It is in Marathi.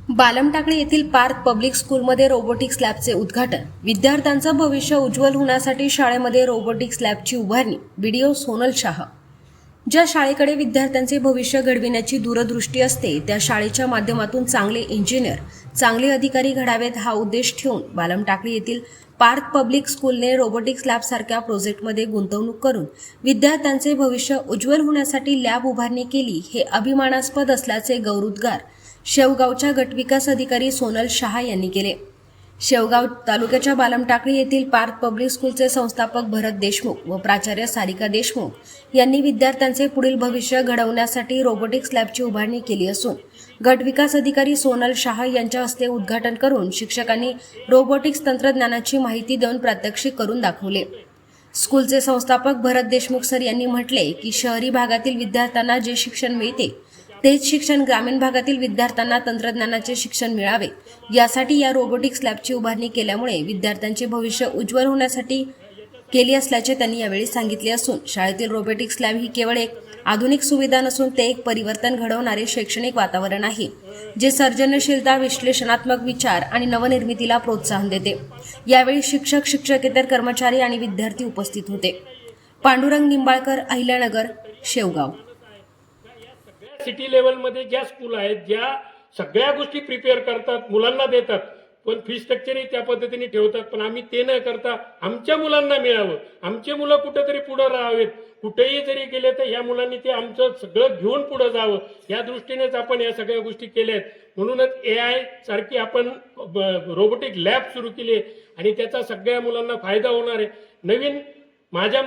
बालमटाकळी येथील पार्थ पब्लिक स्कूलमध्ये रोबोटिक्स लॅबचे उद्घाटन। विद्यार्थ्यांचं भविष्य उज्ज्वल होण्यासाठी शाळेमध्ये रोबोटिक्स लॅबची उभारणी। व्हिडिओ सोनल शाह। ज्या शाळेकडे विद्यार्थ्यांचे भविष्य घडविण्याची दूरदृष्टी असते त्या शाळेच्या माध्यमातून चांगले इंजिनियर, चांगले अधिकारी घडावेत हा उद्देश ठेवून बालमटाकळी येथील पार्थ पब्लिक स्कूलने रोबोटिक्स लॅब सारख्या प्रोजेक्टमध्ये गुंतवणूक करून विद्यार्थ्यांचे भविष्य उज्ज्वल होण्यासाठी लॅब उभारणी केली। हे अभिमानास्पद असल्याचे गौरवोद्गार शेवगावच्या गटविकास अधिकारी सोनल शाह यांनी केले। शेवगाव तालुक्याच्या बालमटाकळी येथील पार्थ पब्लिक स्कूलचे संस्थापक भरत देशमुख व प्राचार्य सारिका देशमुख यांनी विद्यार्थ्यांचे पुढील भविष्य घडवण्यासाठी रोबोटिक्स लॅबची उभारणी केली असून गटविकास अधिकारी सोनल शाह यांच्या हस्ते उद्घाटन करून शिक्षकांनी रोबोटिक्स तंत्रज्ञानाची माहिती देऊन प्रात्यक्षिक करून दाखवले। स्कूलचे संस्थापक भरत देशमुख सर यांनी म्हटले की शहरी भागातील विद्यार्थ्यांना जे शिक्षण मिळते तेच शिक्षण ग्रामीण भागातील विद्यार्थ्यांना तंत्रज्ञानाचे शिक्षण मिळावे यासाठी या रोबोटिक्स लॅबची उभारणी केल्यामुळे विद्यार्थ्यांचे भविष्य उज्ज्वल होण्यासाठी केली असल्याचे त्यांनी यावेळी सांगितले असून शाळेतील रोबोटिक्स लॅब ही केवळ एक आधुनिक सुविधा नसून ते एक परिवर्तन घडवणारे शैक्षणिक वातावरण आहे जे सर्जनशीलता, विश्लेषणात्मक विचार आणि नवनिर्मितीला प्रोत्साहन देते। यावेळी शिक्षक, शिक्षकेतर कर्मचारी आणि विद्यार्थी उपस्थित होते। पांडुरंग निंबाळकर, अहिल्यानगर, शेवगाव। सिटी लेवलमध्ये ज्या स्कूल आहेत ज्या सगळ्या गोष्टी प्रिपेअर करतात, मुलांना देतात, पण फी स्ट्रक्चरही त्या पद्धतीने ठेवतात, पण आम्ही ते न करता आमच्या मुलांना मिळावं, आमचे मुलं कुठेतरी पुढे राहावेत, कुठेही जरी गेले तर या मुलांनी ते आमचं सगळं घेऊन पुढे जावं या दृष्टीनेच आपण या सगळ्या गोष्टी केल्या आहेत। म्हणूनच AI सारखी आपण रोबोटिक लॅब सुरू केली आणि त्याचा सगळ्या मुलांना फायदा होणार आहे। नवीन माझ्या